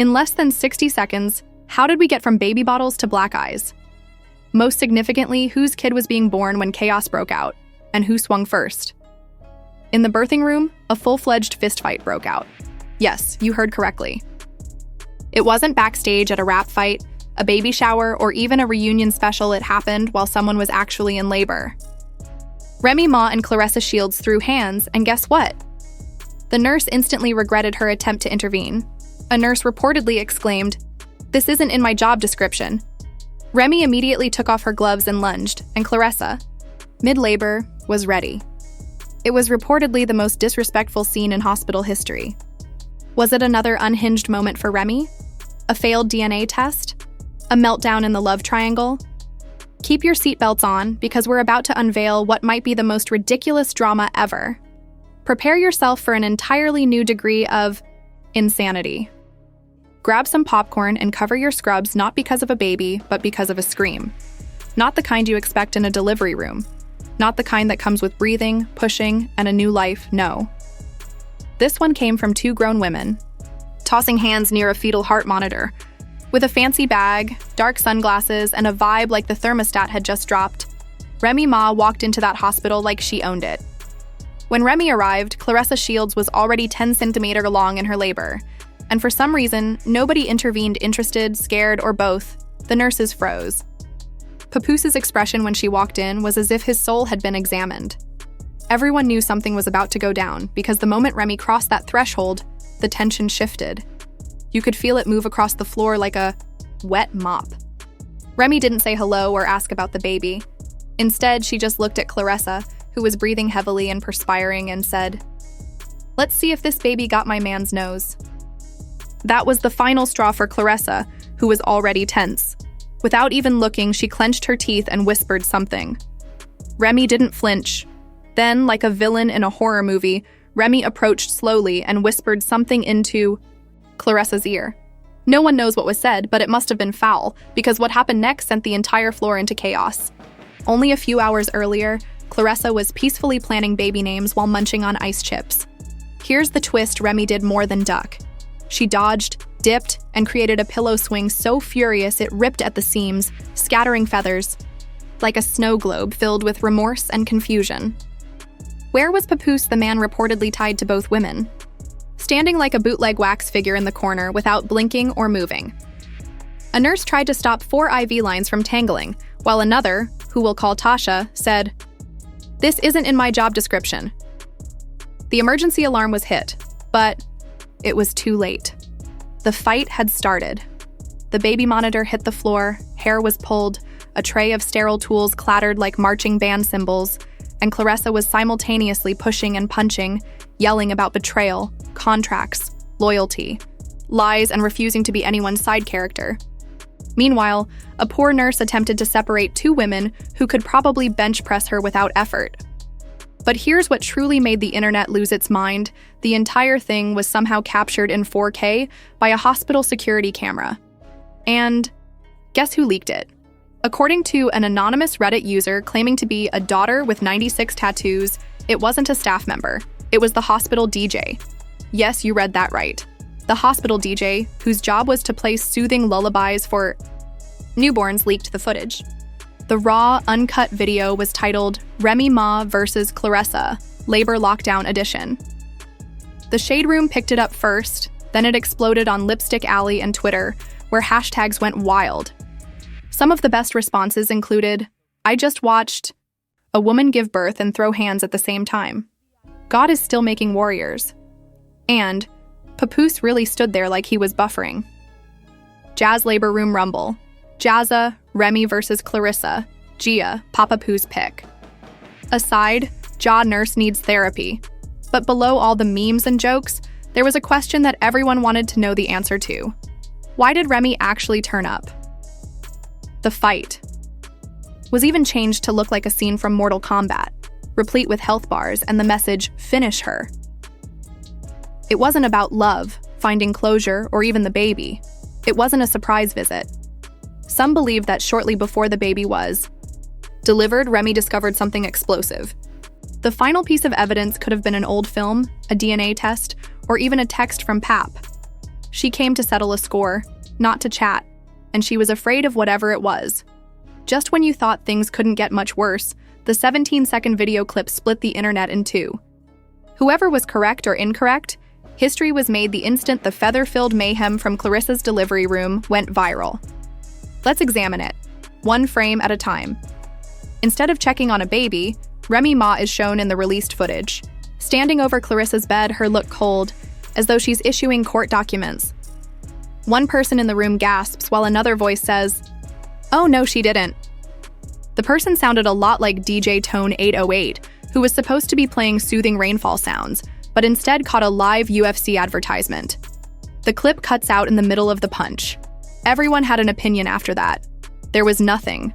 In less than 60 seconds, how did we get from baby bottles to black eyes? Most significantly, whose kid was being born when chaos broke out, and who swung first? In the birthing room, a full-fledged fistfight broke out. Yes, you heard correctly. It wasn't backstage at a rap fight, a baby shower, or even a reunion special. It happened while someone was actually in labor. Remy Ma and Claressa Shields threw hands, and guess what? The nurse instantly regretted her attempt to intervene. A nurse reportedly exclaimed, "This isn't in my job description." Remy immediately took off her gloves and lunged, and Claressa, mid-labor, was ready. It was reportedly the most disrespectful scene in hospital history. Was it another unhinged moment for Remy? A failed DNA test? A meltdown in the love triangle? Keep your seatbelts on, because we're about to unveil what might be the most ridiculous drama ever. Prepare yourself for an entirely new degree of insanity. Grab some popcorn and cover your scrubs, not because of a baby, but because of a scream. Not the kind you expect in a delivery room. Not the kind that comes with breathing, pushing, and a new life, no. This one came from two grown women, tossing hands near a fetal heart monitor. With a fancy bag, dark sunglasses, and a vibe like the thermostat had just dropped, Remy Ma walked into that hospital like she owned it. When Remy arrived, Claressa Shields was already 10 centimeters long in her labor, and for some reason, nobody intervened. Interested, scared, or both. The nurses froze. Papoos's expression when she walked in was as if his soul had been examined. Everyone knew something was about to go down, because the moment Remy crossed that threshold, the tension shifted. You could feel it move across the floor like a wet mop. Remy didn't say hello or ask about the baby. Instead, she just looked at Claressa, who was breathing heavily and perspiring, and said, "Let's see if this baby got my man's nose." That was the final straw for Claressa, who was already tense. Without even looking, she clenched her teeth and whispered something. Remy didn't flinch. Then, like a villain in a horror movie, Remy approached slowly and whispered something into Claressa's ear. No one knows what was said, but it must have been foul, because what happened next sent the entire floor into chaos. Only a few hours earlier, Claressa was peacefully planning baby names while munching on ice chips. Here's the twist: Remy did more than duck. She dodged, dipped, and created a pillow swing so furious it ripped at the seams, scattering feathers, like a snow globe filled with remorse and confusion. Where was Papoose, the man reportedly tied to both women? Standing like a bootleg wax figure in the corner without blinking or moving. A nurse tried to stop 4 IV lines from tangling, while another, who we'll call Tasha, said, "This isn't in my job description." The emergency alarm was hit, but it was too late. The fight had started. The baby monitor hit the floor, hair was pulled, a tray of sterile tools clattered like marching band cymbals, and Claressa was simultaneously pushing and punching, yelling about betrayal, contracts, loyalty, lies, and refusing to be anyone's side character. Meanwhile, a poor nurse attempted to separate 2 women who could probably bench press her without effort. But here's what truly made the internet lose its mind: the entire thing was somehow captured in 4K by a hospital security camera. And guess who leaked it? According to an anonymous Reddit user claiming to be a daughter with 96 tattoos, it wasn't a staff member. It was the hospital DJ. Yes, you read that right. The hospital DJ, whose job was to play soothing lullabies for newborns, leaked the footage. The raw, uncut video was titled Remy Ma vs. Claressa, Labor Lockdown Edition. The Shade Room picked it up first, then it exploded on Lipstick Alley and Twitter, where hashtags went wild. Some of the best responses included, "I just watched a woman give birth and throw hands at the same time. God is still making warriors." And Papoose really stood there like he was buffering. Jazz Labor Room Rumble. Jazza, Remy versus Claressa. Gia, Papa Pooh's pick. Aside, Jaw Nurse needs therapy. But below all the memes and jokes, there was a question that everyone wanted to know the answer to. Why did Remy actually turn up? The fight was even changed to look like a scene from Mortal Kombat, replete with health bars and the message, "Finish her." It wasn't about love, finding closure, or even the baby. It wasn't a surprise visit. Some believe that shortly before the baby was delivered, Remy discovered something explosive. The final piece of evidence could have been an old film, a DNA test, or even a text from Pap. She came to settle a score, not to chat, and she was afraid of whatever it was. Just when you thought things couldn't get much worse, the 17-second video clip split the internet in two. Whoever was correct or incorrect, history was made the instant the feather-filled mayhem from Clarissa's delivery room went viral. Let's examine it, one frame at a time. Instead of checking on a baby, Remy Ma is shown in the released footage, standing over Clarissa's bed, her look cold, as though she's issuing court documents. One person in the room gasps while another voice says, "Oh no, she didn't." The person sounded a lot like DJ Tone 808, who was supposed to be playing soothing rainfall sounds, but instead caught a live UFC advertisement. The clip cuts out in the middle of the punch. Everyone had an opinion after that. There was nothing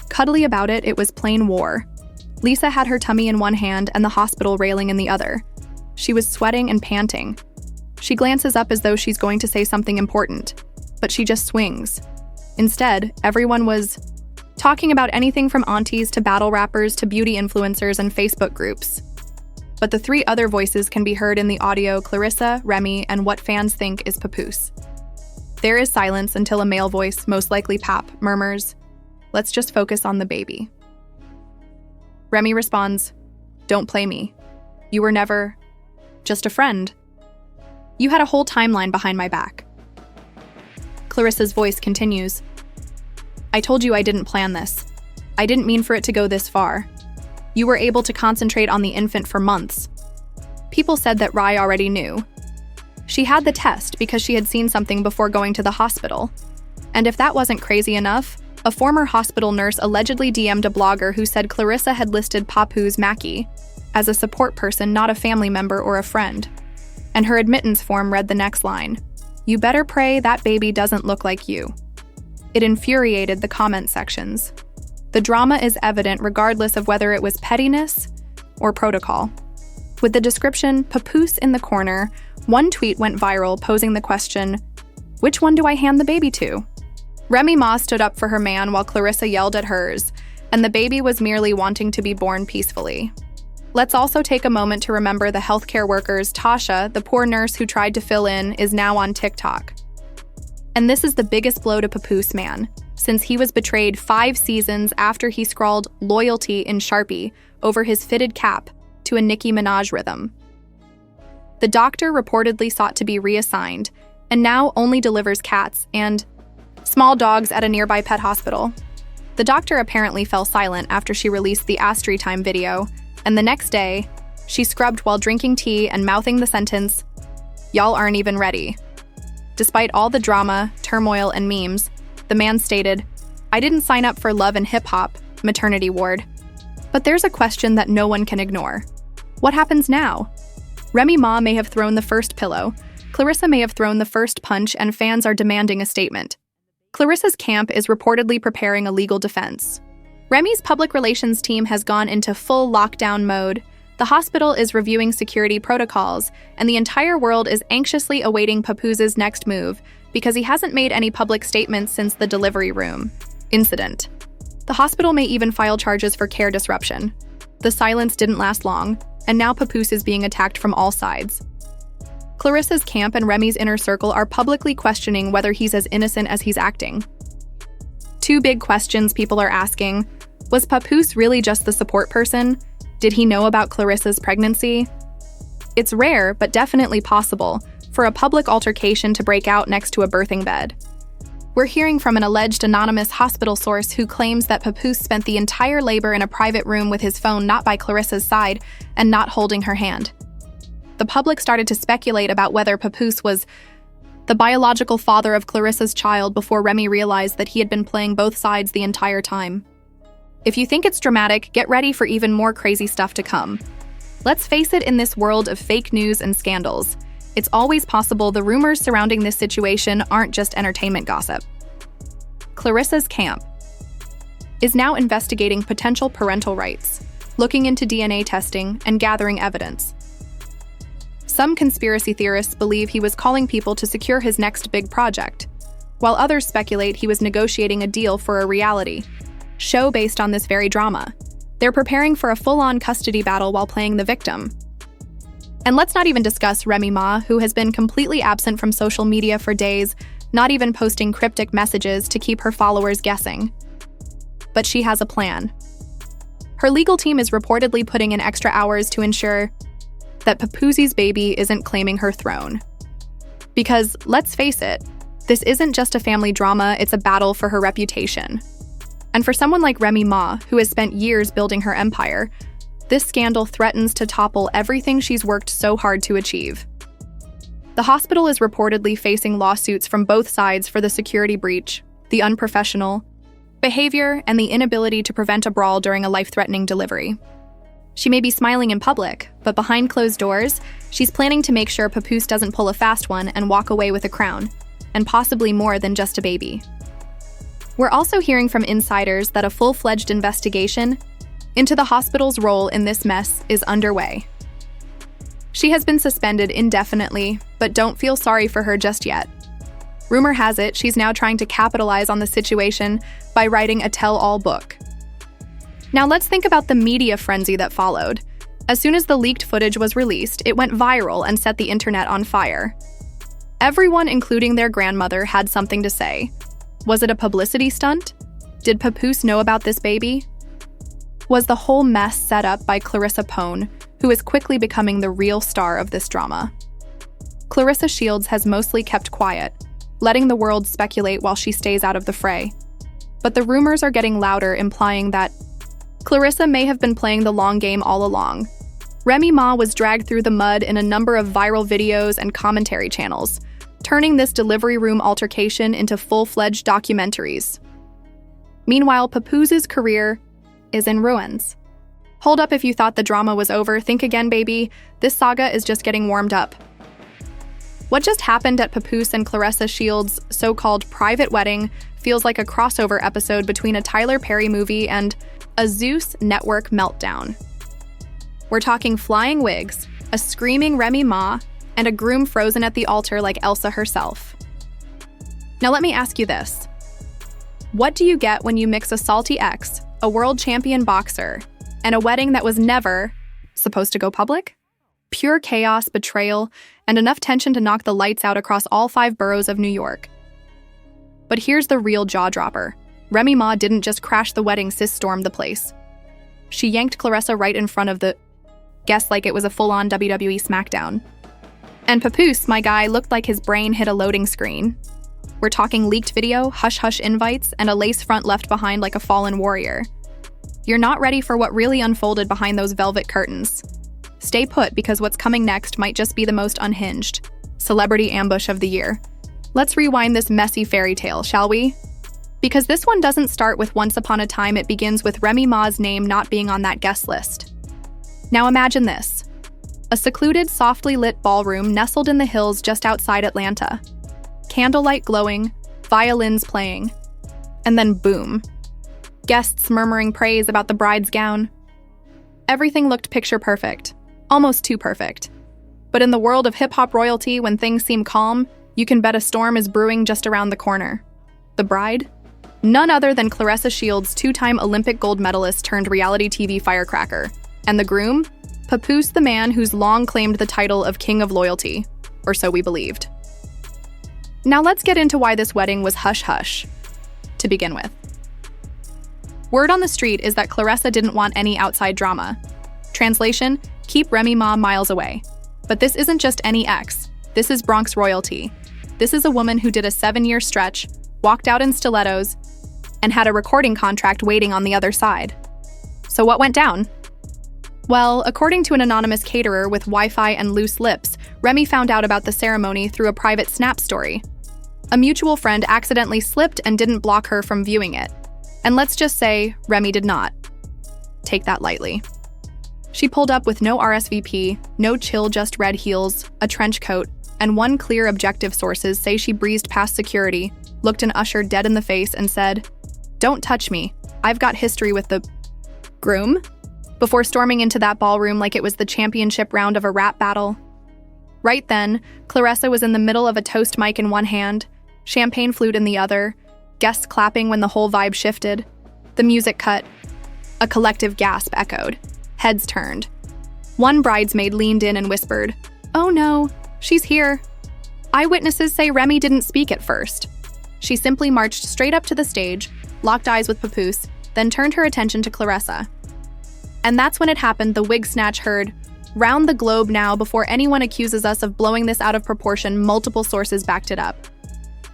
cuddly about it, it was plain war. Lisa had her tummy in one hand and the hospital railing in the other. She was sweating and panting. She glances up as though she's going to say something important, but she just swings. Instead, everyone was talking about anything from aunties to battle rappers to beauty influencers and Facebook groups. But the three other voices can be heard in the audio: Claressa, Remy, and what fans think is Papoose. There is silence until a male voice, most likely Pap, murmurs, "Let's just focus on the baby." Remy responds, "Don't play me. You were never just a friend. You had a whole timeline behind my back." Clarissa's voice continues, "I told you I didn't plan this. I didn't mean for it to go this far. You were able to concentrate on the infant for months. People said that Rai already knew. She had the test because she had seen something before going to the hospital. And if that wasn't crazy enough, a former hospital nurse allegedly DM'd a blogger who said Claressa had listed Papoose Mackie as a support person, not a family member or a friend. And her admittance form read the next line, 'You better pray that baby doesn't look like you.' It infuriated the comment sections. The drama is evident regardless of whether it was pettiness or protocol. With the description, Papoose in the corner, one tweet went viral posing the question, "Which one do I hand the baby to?" Remy Ma stood up for her man while Claressa yelled at hers, and the baby was merely wanting to be born peacefully. Let's also take a moment to remember the healthcare workers. Tasha, the poor nurse who tried to fill in, is now on TikTok. And this is the biggest blow to Papoose man, since he was betrayed 5 seasons after he scrawled loyalty in Sharpie over his fitted cap to a Nicki Minaj rhythm. The doctor reportedly sought to be reassigned, and now only delivers cats and small dogs at a nearby pet hospital. The doctor apparently fell silent after she released the Astri Time video, and the next day, she scrubbed while drinking tea and mouthing the sentence, "Y'all aren't even ready." Despite all the drama, turmoil, and memes, the man stated, "I didn't sign up for Love and Hip Hop, maternity ward." But there's a question that no one can ignore. What happens now? Remy Ma may have thrown the first pillow, Claressa may have thrown the first punch, and fans are demanding a statement. Clarissa's camp is reportedly preparing a legal defense. Remy's public relations team has gone into full lockdown mode. The hospital is reviewing security protocols, and the entire world is anxiously awaiting Papoose's next move because he hasn't made any public statements since the delivery room incident. The hospital may even file charges for care disruption. The silence didn't last long, and now Papoose is being attacked from all sides. Clarissa's camp and Remy's inner circle are publicly questioning whether he's as innocent as he's acting. 2 big questions people are asking. Was Papoose really just the support person? Did he know about Clarissa's pregnancy? It's rare, but definitely possible, for a public altercation to break out next to a birthing bed. We're hearing from an alleged anonymous hospital source who claims that Papoose spent the entire labor in a private room with his phone not by Clarissa's side and not holding her hand. The public started to speculate about whether Papoose was the biological father of Clarissa's child before Remy realized that he had been playing both sides the entire time. If you think it's dramatic, get ready for even more crazy stuff to come. Let's face it, in this world of fake news and scandals, it's always possible the rumors surrounding this situation aren't just entertainment gossip. Clarissa's camp is now investigating potential parental rights, looking into DNA testing, and gathering evidence. Some conspiracy theorists believe he was calling people to secure his next big project, while others speculate he was negotiating a deal for a reality show based on this very drama. They're preparing for a full-on custody battle while playing the victim. And let's not even discuss Remy Ma, who has been completely absent from social media for days, not even posting cryptic messages to keep her followers guessing. But she has a plan. Her legal team is reportedly putting in extra hours to ensure that Papoosie's baby isn't claiming her throne. Because, let's face it, this isn't just a family drama, it's a battle for her reputation. And for someone like Remy Ma, who has spent years building her empire, this scandal threatens to topple everything she's worked so hard to achieve. The hospital is reportedly facing lawsuits from both sides for the security breach, the unprofessional behavior, and the inability to prevent a brawl during a life-threatening delivery. She may be smiling in public, but behind closed doors, she's planning to make sure Papoose doesn't pull a fast one and walk away with a crown, and possibly more than just a baby. We're also hearing from insiders that a full-fledged investigation into the hospital's role in this mess is underway. She has been suspended indefinitely, but don't feel sorry for her just yet. Rumor has it she's now trying to capitalize on the situation by writing a tell-all book. Now let's think about the media frenzy that followed. As soon as the leaked footage was released, it went viral and set the internet on fire. Everyone, including their grandmother, had something to say. Was it a publicity stunt? Did Papoose know about this baby? Was the whole mess set up by Claressa Shields, who is quickly becoming the real star of this drama? Claressa Shields has mostly kept quiet, letting the world speculate while she stays out of the fray. But the rumors are getting louder, implying that Claressa may have been playing the long game all along. Remy Ma was dragged through the mud in a number of viral videos and commentary channels, turning this delivery room altercation into full-fledged documentaries. Meanwhile, Papoos's career is in ruins. Hold up, if you thought the drama was over, think again, baby. This saga is just getting warmed up. What just happened at Papoose and Claressa Shields' so-called private wedding feels like a crossover episode between a Tyler Perry movie and a Zeus Network meltdown. We're talking flying wigs, a screaming Remy Ma, and a groom frozen at the altar like Elsa herself. Now let me ask you this. What do you get when you mix a salty ex, a world champion boxer, and a wedding that was never supposed to go public? Pure chaos, betrayal, and enough tension to knock the lights out across all 5 boroughs of New York. But here's the real jaw-dropper. Remy Ma didn't just crash the wedding, sis stormed the place. She yanked Claressa right in front of the guests like it was a full-on WWE SmackDown. And Papoose, my guy, looked like his brain hit a loading screen. We're talking leaked video, hush-hush invites, and a lace front left behind like a fallen warrior. You're not ready for what really unfolded behind those velvet curtains. Stay put, because what's coming next might just be the most unhinged celebrity ambush of the year. Let's rewind this messy fairy tale, shall we? Because this one doesn't start with once upon a time, it begins with Remy Ma's name not being on that guest list. Now imagine this. A secluded, softly lit ballroom nestled in the hills just outside Atlanta. Candlelight glowing, violins playing, and then boom. Guests murmuring praise about the bride's gown. Everything looked picture perfect, almost too perfect. But in the world of hip-hop royalty, when things seem calm, you can bet a storm is brewing just around the corner. The bride? None other than Claressa Shields' 2-time Olympic gold medalist turned reality TV firecracker. And the groom? Papoose, the man who's long claimed the title of King of Loyalty, or so we believed. Now let's get into why this wedding was hush-hush, to begin with. Word on the street is that Claressa didn't want any outside drama. Translation, keep Remy Ma miles away. But this isn't just any ex. This is Bronx royalty. This is a woman who did a 7-year stretch, walked out in stilettos, and had a recording contract waiting on the other side. So what went down? Well, according to an anonymous caterer with Wi-Fi and loose lips, Remy found out about the ceremony through a private Snap story. A mutual friend accidentally slipped and didn't block her from viewing it. And let's just say, Remy did not take that lightly. She pulled up with no RSVP, no chill, just red heels, a trench coat, and one clear objective. Sources say she breezed past security, looked an usher dead in the face, and said, "Don't touch me. I've got history with the groom," before storming into that ballroom like it was the championship round of a rap battle. Right then, Claressa was in the middle of a toast mic in one hand, champagne flute in the other, guests clapping when the whole vibe shifted. The music cut. A collective gasp echoed. Heads turned. One bridesmaid leaned in and whispered, "Oh no, she's here." Eyewitnesses say Remy didn't speak at first. She simply marched straight up to the stage, locked eyes with Papoose, then turned her attention to Claressa. And that's when it happened, the wig snatch heard, "Round the globe now before anyone accuses us of blowing this out of proportion." Multiple sources backed it up.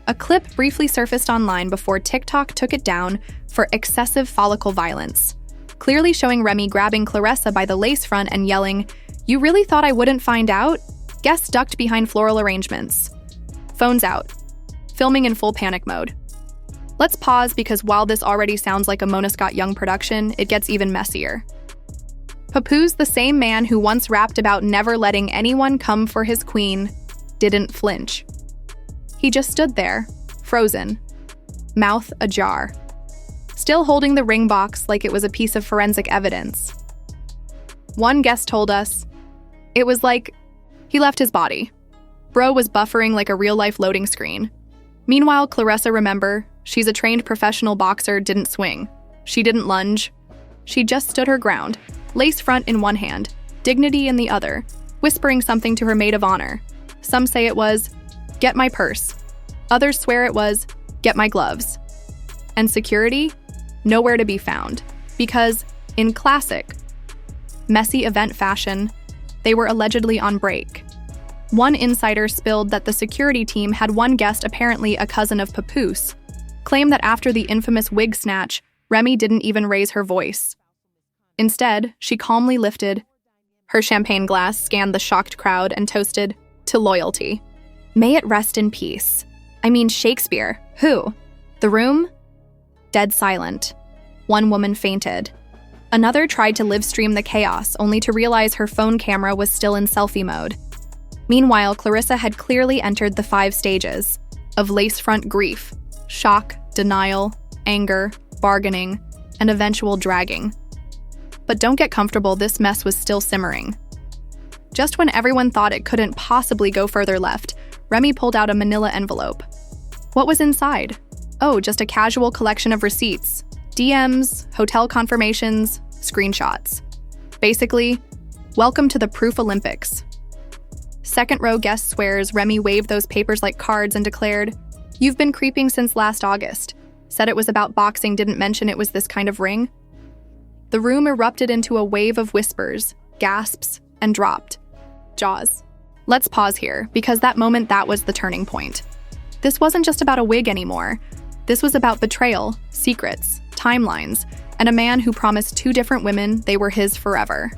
A clip briefly surfaced online before TikTok took it down for excessive follicle violence, clearly showing Remy grabbing Claressa by the lace front and yelling, "You really thought I wouldn't find out?" Guests ducked behind floral arrangements. Phones out. Filming in full panic mode. Let's pause because while this already sounds like a Mona Scott Young production, it gets even messier. Papoose, the same man who once rapped about never letting anyone come for his queen, didn't flinch. He just stood there, frozen, mouth ajar, still holding the ring box like it was a piece of forensic evidence. One guest told us, "It was like he left his body. Bro was buffering like a real-life loading screen." Meanwhile, Claressa, remember, she's a trained professional boxer, didn't swing. She didn't lunge. She just stood her ground, lace front in one hand, dignity in the other, whispering something to her maid of honor. Some say it was, "Get my purse." Others swear it was, "Get my gloves." And security? Nowhere to be found. Because, in classic, messy event fashion, they were allegedly on break. One insider spilled that the security team had one guest, apparently a cousin of Papoose, claim that after the infamous wig snatch, Remy didn't even raise her voice. Instead, she calmly lifted her champagne glass, scanned the shocked crowd, and toasted to loyalty. May it rest in peace. I mean, Shakespeare. Who? The room? Dead silent. One woman fainted. Another tried to live stream the chaos, only to realize her phone camera was still in selfie mode. Meanwhile, Claressa had clearly entered the 5 stages of lace-front grief: shock, denial, anger, bargaining, and eventual dragging. But don't get comfortable, this mess was still simmering. Just when everyone thought it couldn't possibly go further left, Remy pulled out a manila envelope. What was inside? Oh, just a casual collection of receipts, DMs, hotel confirmations, screenshots. Basically, welcome to the Proof Olympics. Second row guest swears Remy waved those papers like cards and declared, "You've been creeping since last August. Said it was about boxing, didn't mention it was this kind of ring." The room erupted into a wave of whispers, gasps, and dropped jaws. Let's pause here, because that was the turning point. This wasn't just about a wig anymore. This was about betrayal, secrets, timelines, and a man who promised 2 different women they were his forever.